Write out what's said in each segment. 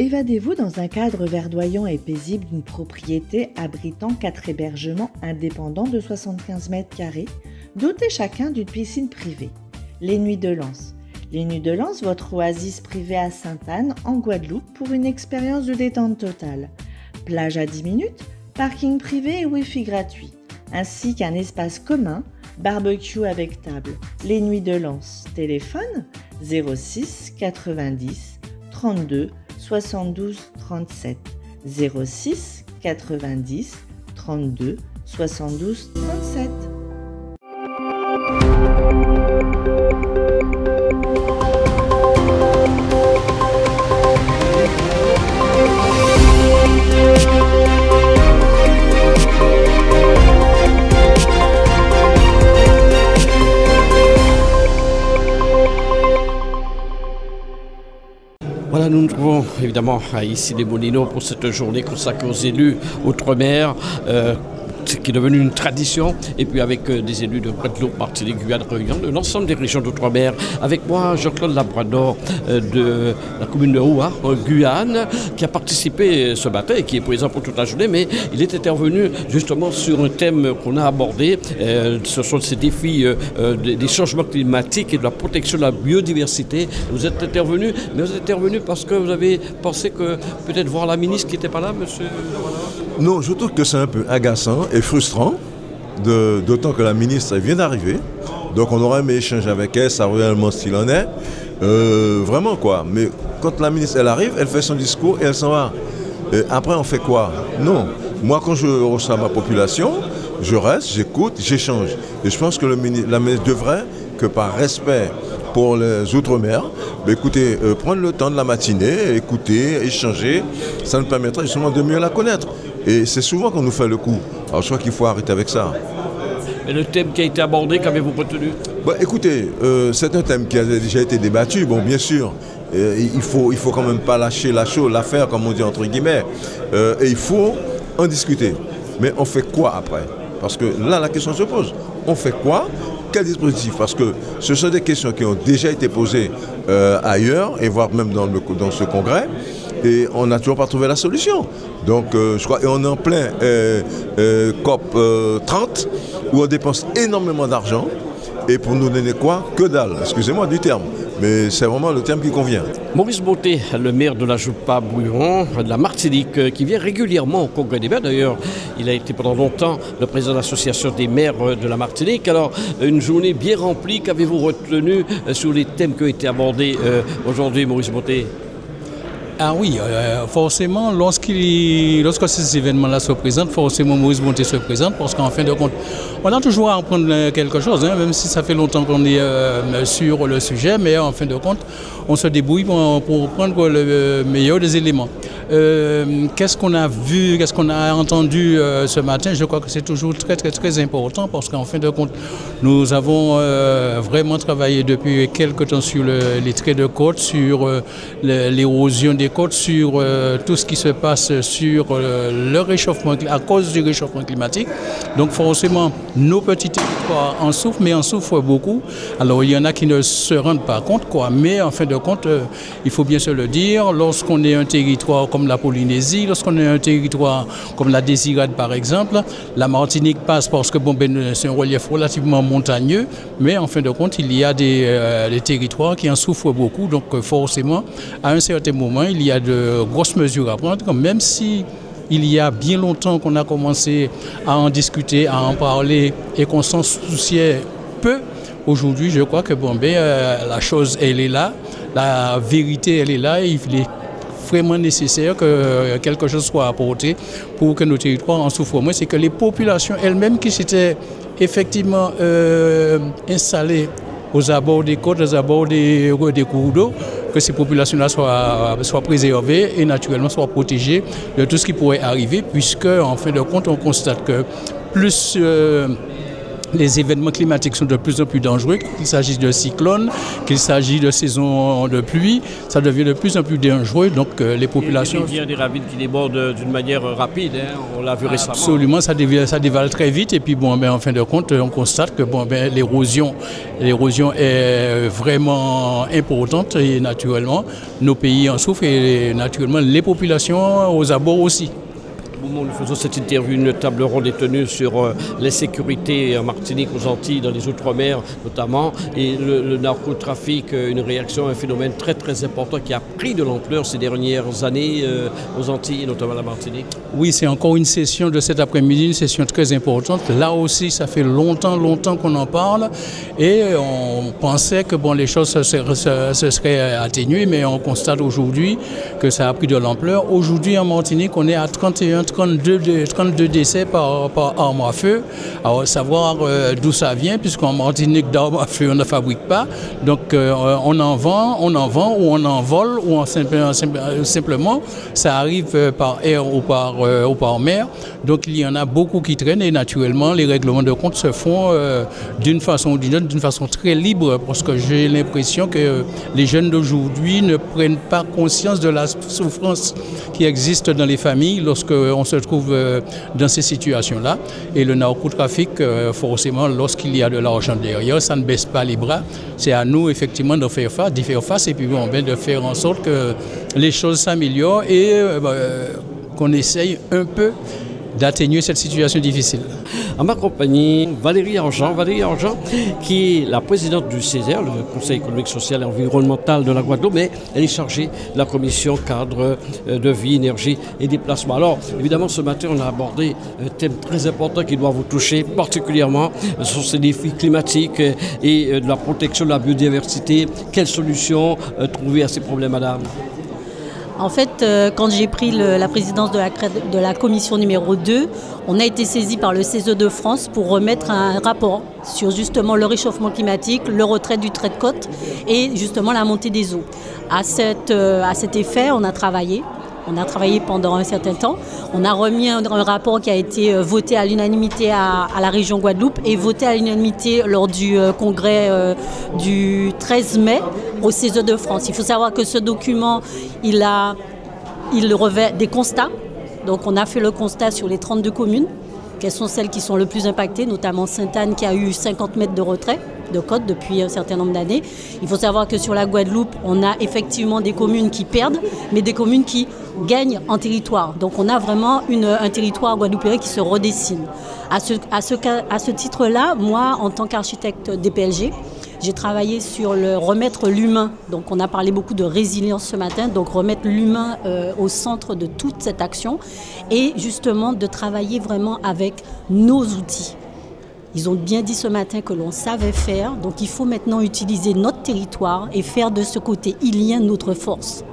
Évadez-vous dans un cadre verdoyant et paisible d'une propriété abritant 4 hébergements indépendants de 75 mètres carrés, dotés chacun d'une piscine privée. Les Nuits de Lens. Les Nuits de Lens, votre oasis privée à Sainte-Anne, en Guadeloupe, pour une expérience de détente totale. Plage à 10 minutes, parking privé et Wi-Fi gratuit, ainsi qu'un espace commun, barbecue avec table. Les Nuits de Lens. Téléphone 06 90 32 72 37. 06 90 32 72 37. Voilà, nous nous trouvons évidemment ici les Molinos pour cette journée consacrée aux élus outre-mer, qui est devenue une tradition, et puis avec des élus de Guadeloupe, Martinique, Guyane, Réunion, de l'ensemble des régions d'outre-mer. Avec moi, Jean-Claude Labrador de la commune de Roua, Guyane, qui a participé ce matin et qui est présent pour toute la journée, mais il est intervenu justement sur un thème qu'on a abordé. Ce sont ces défis des changements climatiques et de la protection de la biodiversité. Vous êtes intervenu, mais vous êtes intervenu parce que vous avez pensé que peut-être voir la ministre qui n'était pas là, monsieur Labrador? Non, je trouve que c'est un peu agaçant et frustrant, d'autant que la ministre vient d'arriver. Donc on aura aimé échanger avec elle, savoir réellement ce qu'il en est. Vraiment quoi. Mais quand la ministre elle arrive, elle fait son discours et elle s'en va. Et après on fait quoi? Non. Moi quand je reçois ma population, je reste, j'écoute, j'échange. Et je pense que la ministre devrait, que par respect pour les Outre-mer, écoutez, prendre le temps de la matinée, écouter, échanger, ça nous permettrait justement de mieux la connaître. Et c'est souvent qu'on nous fait le coup. Alors je crois qu'il faut arrêter avec ça. Et le thème qui a été abordé, qu'avez-vous retenu? Écoutez, c'est un thème qui a déjà été débattu, bon bien sûr. Il faut quand même pas lâcher l'affaire, comme on dit entre guillemets. Et il faut en discuter. Mais on fait quoi après? Parce que là, la question se pose. On fait quoi? Quel dispositif? Parce que ce sont des questions qui ont déjà été posées ailleurs, et voire même dans ce congrès. Et on n'a toujours pas trouvé la solution. Donc je crois, et on est en plein COP 30, où on dépense énormément d'argent. Et pour nous donner quoi? Que dalle, excusez-moi du terme. Mais c'est vraiment le terme qui convient. Maurice Beauté, le maire de la Joupa-Bouillon, de la Martinique, qui vient régulièrement au Congrès des maires. D'ailleurs, il a été pendant longtemps le président de l'association des maires de la Martinique. Alors, une journée bien remplie. Qu'avez-vous retenu sur les thèmes qui ont été abordés aujourd'hui, Maurice Beauté? Ah oui, forcément, lorsque ces événements-là se présentent, forcément Maurice Beauté se présente, parce qu'en fin de compte, on a toujours à apprendre quelque chose, hein, même si ça fait longtemps qu'on est sur le sujet, mais en fin de compte, on se débrouille pour prendre le meilleur des éléments. Qu'est-ce qu'on a vu, qu'est-ce qu'on a entendu ce matin? Je crois que c'est toujours très important, parce qu'en fin de compte, nous avons vraiment travaillé depuis quelque temps sur les traits de côte, sur l'érosion des côtes, sur tout ce qui se passe sur le réchauffement, à cause du réchauffement climatique. Donc forcément, nos petits territoires en souffrent, mais en souffrent beaucoup. Alors il y en a qui ne se rendent pas compte, quoi. Mais en fin de compte, il faut bien se le dire, lorsqu'on est un territoire comme la Polynésie, lorsqu'on est un territoire comme la Désirade par exemple, la Martinique passe parce que c'est un relief relativement montagneux, mais en fin de compte, il y a des territoires qui en souffrent beaucoup. Donc forcément, à un certain moment, il y a de grosses mesures à prendre, même si il y a bien longtemps qu'on a commencé à en discuter, à en parler et qu'on s'en souciait peu. Aujourd'hui, je crois que la chose, elle est là, la vérité, elle est là, et il est vraiment nécessaire que quelque chose soit apporté pour que nos territoires en souffrent moins. C'est que les populations elles-mêmes qui s'étaient effectivement installées aux abords des côtes, aux abords des cours d'eau, que ces populations-là soient préservées et naturellement soient protégées de tout ce qui pourrait arriver, puisque en fin de compte, on constate que plus les événements climatiques sont de plus en plus dangereux, qu'il s'agisse de cyclones, qu'il s'agisse de saisons de pluie, ça devient de plus en plus dangereux. Donc les populations... Il y a des ravines qui débordent d'une manière rapide, hein, on l'a vu récemment. Absolument, ça dévale très vite. Et puis bon, en fin de compte, on constate que l'érosion est vraiment importante et naturellement, nos pays en souffrent et naturellement, les populations aux abords aussi. Au moment où nous faisons cette interview, une table ronde est tenue sur l'insécurité en Martinique, aux Antilles, dans les Outre-mer notamment, et le narcotrafic, une réaction, un phénomène très très important qui a pris de l'ampleur ces dernières années aux Antilles, notamment à la Martinique. Oui, c'est encore une session de cet après-midi, une session très importante. Là aussi, ça fait longtemps qu'on en parle, et on pensait que les choses se seraient atténuées, mais on constate aujourd'hui que ça a pris de l'ampleur. Aujourd'hui, en Martinique, on est à 32 décès par arme à feu. Alors, savoir d'où ça vient, puisqu'en Martinique, d'armes à feu, on ne fabrique pas. Donc, on en vend ou on en vole, ou simplement, ça arrive par air ou par mer. Donc, il y en a beaucoup qui traînent et naturellement, les règlements de compte se font d'une façon ou d'une autre, d'une façon très libre, parce que j'ai l'impression que les jeunes d'aujourd'hui ne prennent pas conscience de la souffrance qui existe dans les familles lorsque on se trouve dans ces situations-là. Et le narcotrafic, forcément, lorsqu'il y a de l'argent derrière, ça ne baisse pas les bras. C'est à nous, effectivement, d'y faire face et puis de faire en sorte que les choses s'améliorent et qu'on essaye un peu d'atténuer cette situation difficile. À ma compagnie, Valérie Argent, qui est la présidente du CESER, le Conseil économique, social et environnemental de la Guadeloupe, mais elle est chargée de la commission cadre de vie, énergie et déplacement. Alors, évidemment, ce matin, on a abordé un thème très important qui doit vous toucher particulièrement, ce sont ces défis climatiques et de la protection de la biodiversité. Quelles solutions trouver à ces problèmes, madame ? En fait, quand j'ai pris la présidence de la commission numéro 2, on a été saisi par le CESE de France pour remettre un rapport sur justement le réchauffement climatique, le retrait du trait de côte et justement la montée des eaux. À cet effet, on a travaillé pendant un certain temps. On a remis un rapport qui a été voté à l'unanimité à la région Guadeloupe et voté à l'unanimité lors du congrès du 13 mai au CESE de France. Il faut savoir que ce document, il revêt des constats. Donc on a fait le constat sur les 32 communes, quelles sont celles qui sont le plus impactées, notamment Sainte-Anne qui a eu 50 mètres de retrait de côte depuis un certain nombre d'années. Il faut savoir que sur la Guadeloupe, on a effectivement des communes qui perdent, mais des communes qui gagnent en territoire. Donc on a vraiment un territoire guadeloupéen qui se redessine. À ce titre-là, moi, en tant qu'architecte DPLG, j'ai travaillé sur remettre l'humain. Donc on a parlé beaucoup de résilience ce matin, donc remettre l'humain au centre de toute cette action et justement de travailler vraiment avec nos outils. Ils ont bien dit ce matin que l'on savait faire, donc il faut maintenant utiliser notre territoire et faire de ce côté ilien notre force.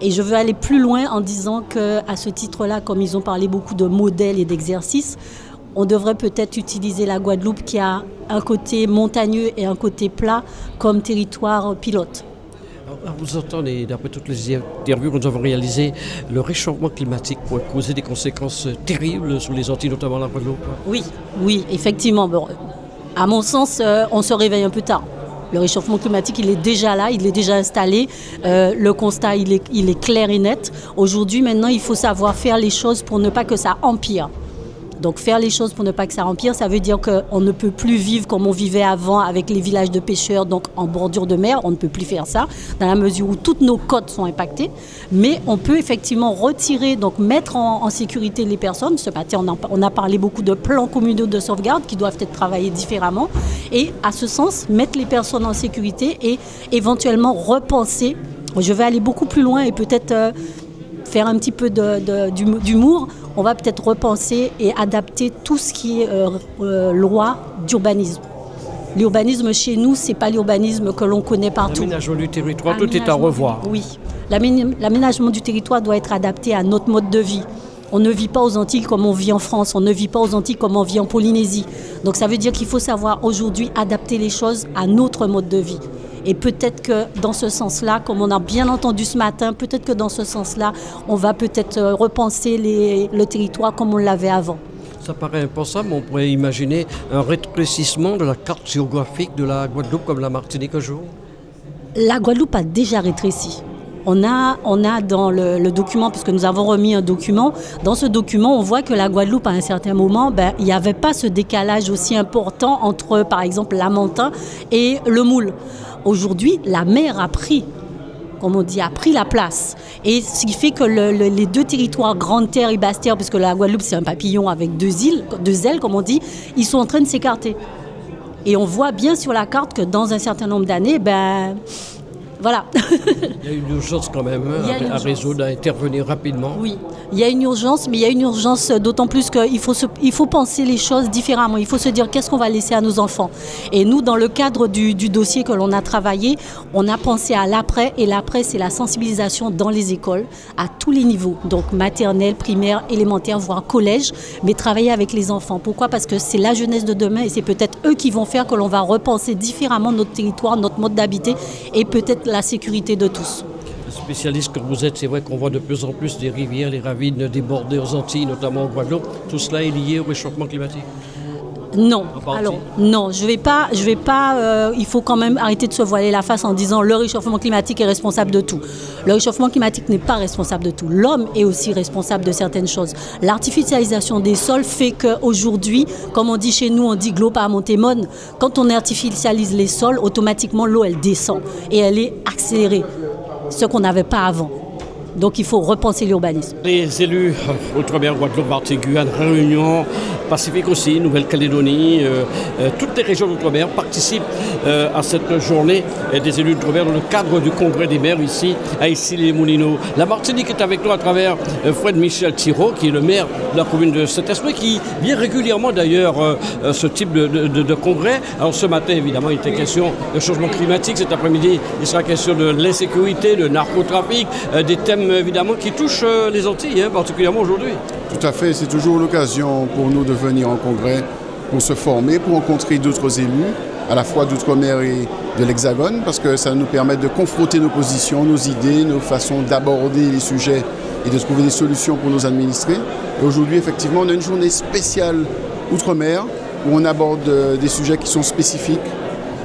Et je veux aller plus loin en disant qu'à ce titre-là, comme ils ont parlé beaucoup de modèles et d'exercices, on devrait peut-être utiliser la Guadeloupe qui a un côté montagneux et un côté plat comme territoire pilote. Vous entendez, d'après toutes les interviews que nous avons réalisées, le réchauffement climatique pourrait causer des conséquences terribles sur les Antilles, notamment la Guadeloupe. Oui, effectivement. Bon, à mon sens, on se réveille un peu tard. Le réchauffement climatique, il est déjà là, il est déjà installé. Le constat, il est clair et net. Aujourd'hui, maintenant, il faut savoir faire les choses pour ne pas que ça empire. Donc faire les choses pour ne pas que ça empire, ça veut dire qu'on ne peut plus vivre comme on vivait avant avec les villages de pêcheurs, donc en bordure de mer. On ne peut plus faire ça, dans la mesure où toutes nos côtes sont impactées. Mais on peut effectivement retirer, donc mettre en sécurité les personnes. Ce matin, on a parlé beaucoup de plans communaux de sauvegarde qui doivent être travaillés différemment. Et à ce sens, mettre les personnes en sécurité et éventuellement repenser. Je vais aller beaucoup plus loin et peut-être faire un petit peu d'humour. On va peut-être repenser et adapter tout ce qui est loi d'urbanisme. L'urbanisme chez nous, ce n'est pas l'urbanisme que l'on connaît partout. L'aménagement du territoire, tout est à revoir. Oui, l'aménagement du territoire doit être adapté à notre mode de vie. On ne vit pas aux Antilles comme on vit en France, on ne vit pas aux Antilles comme on vit en Polynésie. Donc ça veut dire qu'il faut savoir aujourd'hui adapter les choses à notre mode de vie. Et peut-être que dans ce sens-là, comme on a bien entendu ce matin, peut-être que dans ce sens-là, on va peut-être repenser le territoire comme on l'avait avant. Ça paraît impensable, on pourrait imaginer un rétrécissement de la carte géographique de la Guadeloupe comme la Martinique un jour. La Guadeloupe a déjà rétréci. On a dans le document, puisque nous avons remis un document, dans ce document, on voit que la Guadeloupe, à un certain moment, il n'y avait pas ce décalage aussi important entre, par exemple, Lamentin et le Moule. Aujourd'hui, la mer a pris, comme on dit, a pris la place. Et ce qui fait que les deux territoires, Grande Terre et Basse Terre, puisque la Guadeloupe, c'est un papillon avec deux ailes, comme on dit, ils sont en train de s'écarter. Et on voit bien sur la carte que dans un certain nombre d'années, voilà. Il y a une urgence quand même à résoudre, à intervenir rapidement. Oui, il y a une urgence, mais il y a une urgence d'autant plus qu'il faut penser les choses différemment. Il faut se dire qu'est-ce qu'on va laisser à nos enfants. Et nous, dans le cadre du dossier que l'on a travaillé, on a pensé à l'après. Et l'après, c'est la sensibilisation dans les écoles, à tous les niveaux. Donc maternelle, primaire, élémentaire, voire collège. Mais travailler avec les enfants. Pourquoi? Parce que c'est la jeunesse de demain et c'est peut-être eux qui vont faire que l'on va repenser différemment notre territoire, notre mode d'habiter et peut-être la sécurité de tous. Spécialiste que vous êtes, c'est vrai qu'on voit de plus en plus des rivières, les ravines déborder aux Antilles, notamment au Guadeloupe. Tout cela est lié au réchauffement climatique? Non, alors non, je vais pas. Il faut quand même arrêter de se voiler la face en disant le réchauffement climatique est responsable de tout. Le réchauffement climatique n'est pas responsable de tout. L'homme est aussi responsable de certaines choses. L'artificialisation des sols fait qu'aujourd'hui, comme on dit chez nous, on dit glo pas montémone. Quand on artificialise les sols, automatiquement l'eau elle descend et elle est accélérée, ce qu'on n'avait pas avant. Donc il faut repenser l'urbanisme. Les élus Outre-mer, Guadeloupe, Martinique, Guyane, Réunion, Pacifique aussi, Nouvelle-Calédonie, toutes les régions d'Outre-mer participent à cette journée des élus d'Outre-mer dans le cadre du congrès des maires ici à Issy-les-Moulineaux. La Martinique est avec nous à travers Fred Michel Thirault, qui est le maire de la commune de Saint-Esprit, qui vient régulièrement d'ailleurs ce type de congrès. Alors ce matin, évidemment, il était question de changement climatique. Cet après-midi, il sera question de l'insécurité, de narcotrafic, des thèmes évidemment qui touchent les Antilles, particulièrement aujourd'hui. Tout à fait, c'est toujours l'occasion pour nous de venir en congrès pour se former, pour rencontrer d'autres élus, à la fois d'Outre-mer et de l'Hexagone, parce que ça nous permet de confronter nos positions, nos idées, nos façons d'aborder les sujets et de trouver des solutions pour nos administrés. Et aujourd'hui, effectivement, on a une journée spéciale Outre-mer où on aborde des sujets qui sont spécifiques.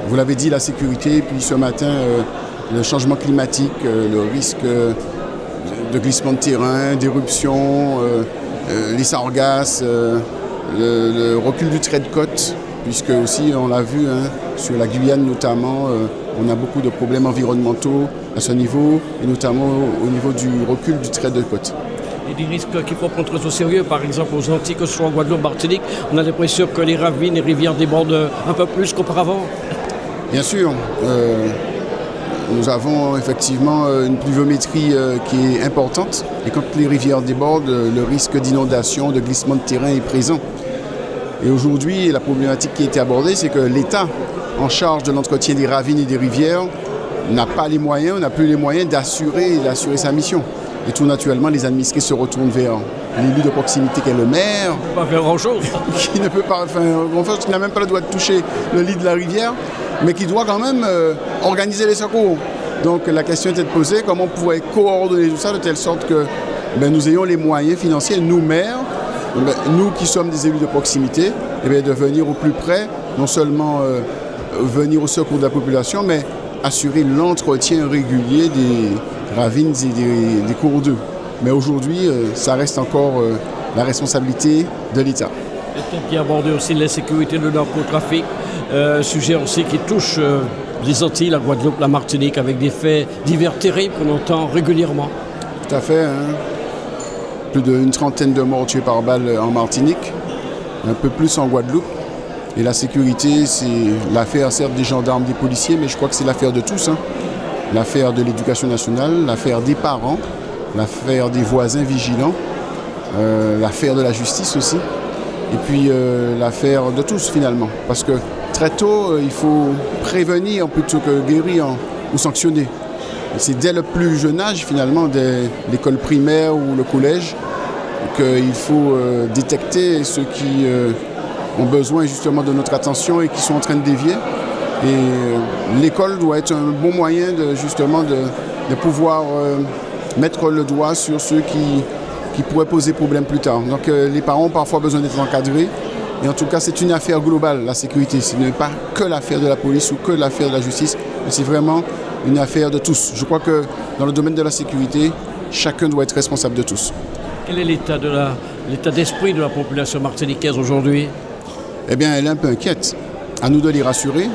Vous l'avez dit, la sécurité, puis ce matin, le changement climatique, le risque de glissement de terrain, d'éruption, les sargasses, le recul du trait de côte, puisque aussi on l'a vu sur la Guyane notamment, on a beaucoup de problèmes environnementaux à ce niveau, et notamment au niveau du recul du trait de côte. Et des risques qu'il faut prendre très au sérieux, par exemple aux Antilles, que ce soit en Guadeloupe, Martinique, on a l'impression que les ravines et rivières débordent un peu plus qu'auparavant. Bien sûr. Nous avons effectivement une pluviométrie qui est importante et quand les rivières débordent, le risque d'inondation, de glissement de terrain est présent. Et aujourd'hui, la problématique qui a été abordée, c'est que l'État, en charge de l'entretien des ravines et des rivières, n'a pas les moyens, n'a plus les moyens d'assurer sa mission. Et tout naturellement, les administrés se retournent vers l'élu de proximité qui est le maire. Il ne peut pas faire grand-chose. Qui ne peut pas faire grand-chose, qui n'a même pas le droit de toucher le lit de la rivière, mais qui doit quand même organiser les secours. Donc la question était de poser comment on pourrait coordonner tout ça de telle sorte que nous ayons les moyens financiers, nous maires, nous qui sommes des élus de proximité, de venir au plus près, non seulement venir au secours de la population, mais assurer l'entretien régulier des ravines et des cours d'eau. Mais aujourd'hui, ça reste encore la responsabilité de l'État. Le thème qui a abordé aussi l'insécurité, le narcotrafic, sujet aussi qui touche les Antilles, la Guadeloupe, la Martinique, avec des faits divers terribles qu'on entend régulièrement. Tout à fait. Plus d'une trentaine de morts tués par balle en Martinique, un peu plus en Guadeloupe. Et la sécurité, c'est l'affaire certes des gendarmes, des policiers, mais je crois que c'est l'affaire de tous. L'affaire de l'éducation nationale, l'affaire des parents, l'affaire des voisins vigilants, l'affaire de la justice aussi. Et puis l'affaire de tous finalement. Parce que très tôt, il faut prévenir plutôt que guérir ou sanctionner. C'est dès le plus jeune âge finalement, dès l'école primaire ou le collège, qu'il faut détecter ceux qui ont besoin justement de notre attention et qui sont en train de dévier. Et l'école doit être un bon moyen de pouvoir mettre le doigt sur ceux qui qui pourraient poser problème plus tard. Donc les parents ont parfois besoin d'être encadrés. Et en tout cas, c'est une affaire globale, la sécurité. Ce n'est pas que l'affaire de la police ou que l'affaire de la justice, mais c'est vraiment une affaire de tous. Je crois que dans le domaine de la sécurité, chacun doit être responsable de tous. Quel est l'état d'esprit de la population martiniquaise aujourd'hui? Eh bien, elle est un peu inquiète. À nous de les rassurer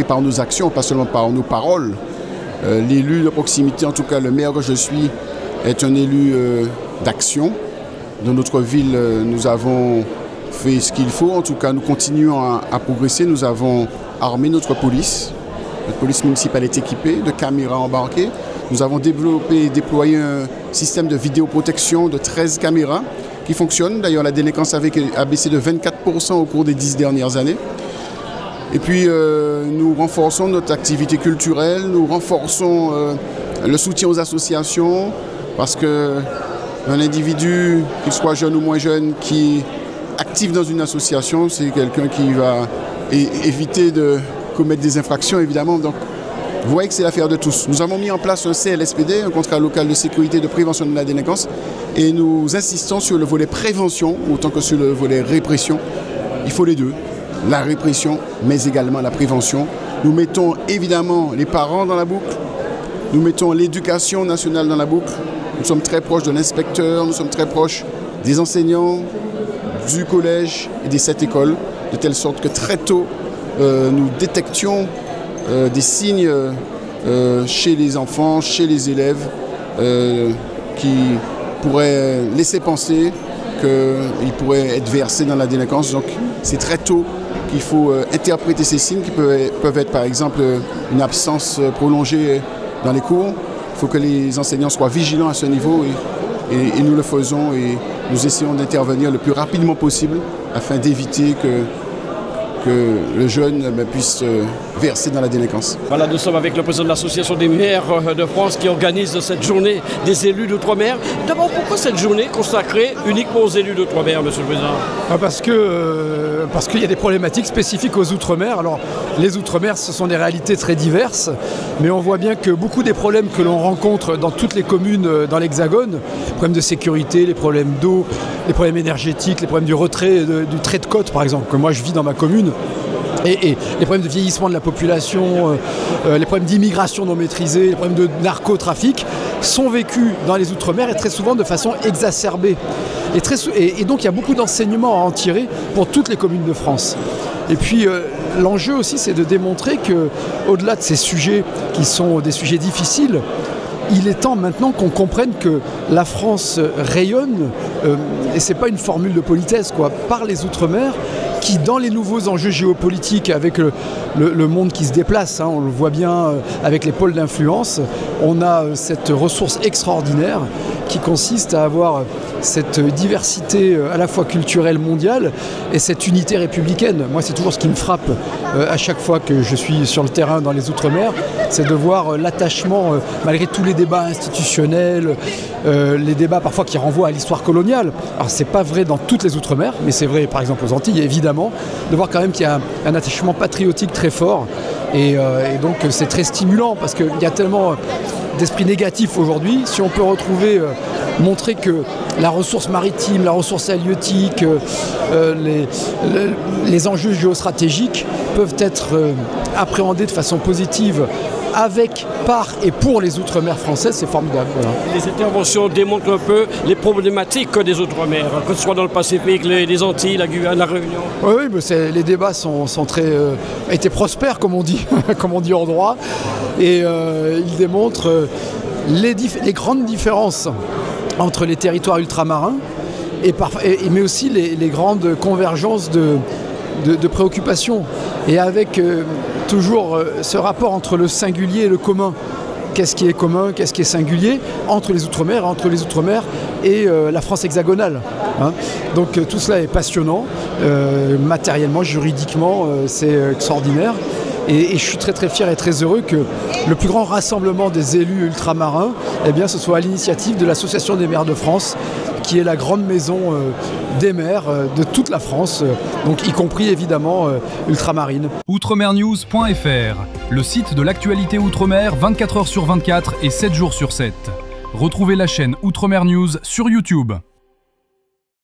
par nos actions, pas seulement par nos paroles. L'élu de proximité, en tout cas le maire que je suis, est un élu d'action. Dans notre ville, nous avons fait ce qu'il faut. En tout cas, nous continuons à progresser. Nous avons armé notre police. Notre police municipale est équipée de caméras embarquées. Nous avons déployé un système de vidéoprotection de 13 caméras qui fonctionne. D'ailleurs, la délinquance a baissé de 24% au cours des 10 dernières années. Et puis, nous renforçons notre activité culturelle, nous renforçons le soutien aux associations, parce qu'un individu, qu'il soit jeune ou moins jeune, qui est actif dans une association, c'est quelqu'un qui va éviter de commettre des infractions, évidemment. Donc, vous voyez que c'est l'affaire de tous. Nous avons mis en place un CLSPD, un contrat local de sécurité et de prévention de la délinquance, et nous insistons sur le volet prévention, autant que sur le volet répression. Il faut les deux. La répression, mais également la prévention. Nous mettons évidemment les parents dans la boucle, nous mettons l'éducation nationale dans la boucle, nous sommes très proches de l'inspecteur, nous sommes très proches des enseignants, du collège et des 7 écoles, de telle sorte que très tôt, nous détections des signes chez les enfants, chez les élèves, qui pourraient laisser penser qu'ils pourraient être versés dans la délinquance. Donc c'est très tôt qu'il faut interpréter ces signes qui peuvent être par exemple une absence prolongée dans les cours. Il faut que les enseignants soient vigilants à ce niveau et nous le faisons et nous essayons d'intervenir le plus rapidement possible afin d'éviter que le jeune puisse verser dans la délinquance. Voilà, nous sommes avec le président de l'Association des maires de France qui organise cette journée des élus d'outre-mer. D'abord, pourquoi cette journée consacrée uniquement aux élus d'outre-mer, monsieur le président? Parce qu'il y a des problématiques spécifiques aux outre-mer. Alors, les outre-mer, ce sont des réalités très diverses, mais on voit bien que beaucoup des problèmes que l'on rencontre dans toutes les communes dans l'Hexagone, les problèmes de sécurité, les problèmes d'eau, les problèmes énergétiques, les problèmes du retrait, du trait de côte, par exemple, que moi je vis dans ma commune, et les problèmes de vieillissement de la population, les problèmes d'immigration non maîtrisée, les problèmes de narcotrafic sont vécus dans les Outre-mer et très souvent de façon exacerbée. Et donc il y a beaucoup d'enseignements à en tirer pour toutes les communes de France. Et puis l'enjeu aussi, c'est de démontrer qu'au-delà de ces sujets qui sont des sujets difficiles, il est temps maintenant qu'on comprenne que la France rayonne, et c'est pas une formule de politesse, par les Outre-mer, qui dans les nouveaux enjeux géopolitiques avec le monde qui se déplace, on le voit bien avec les pôles d'influence, on a cette ressource extraordinaire qui consiste à avoir cette diversité à la fois culturelle mondiale et cette unité républicaine. Moi, c'est toujours ce qui me frappe à chaque fois que je suis sur le terrain dans les Outre-mer, c'est de voir l'attachement, malgré tous les débats institutionnels, les débats parfois qui renvoient à l'histoire coloniale. Alors, c'est pas vrai dans toutes les Outre-mer, mais c'est vrai par exemple aux Antilles, évidemment, de voir quand même qu'il y a un attachement patriotique très fort. Et donc c'est très stimulant parce qu'il y a tellement d'esprit négatif aujourd'hui. Si on peut montrer que la ressource maritime, la ressource halieutique, les enjeux géostratégiques peuvent être appréhendés de façon positive avec, par et pour les Outre-mer françaises, c'est formidable. Voilà. Les interventions démontrent un peu les problématiques des Outre-mer, que ce soit dans le Pacifique, les Antilles, la Guyane, la Réunion. Oui, mais les débats sont très été prospères, comme on dit, comme on dit en droit, et ils démontrent les grandes différences entre les territoires ultramarins, mais aussi les grandes convergences de préoccupations, et avec toujours ce rapport entre le singulier et le commun. Qu'est-ce qui est commun, qu'est-ce qui est singulier entre les Outre-mer et la France hexagonale. Donc tout cela est passionnant, matériellement, juridiquement, c'est extraordinaire. Et je suis très très fier et très heureux que le plus grand rassemblement des élus ultramarins, ce soit à l'initiative de l'Association des maires de France, qui est la grande maison des maires de toute la France, donc y compris évidemment ultramarine. Outremernews.fr, le site de l'actualité Outre-mer 24h sur 24 et 7 jours sur 7. Retrouvez la chaîne Outremer News sur YouTube.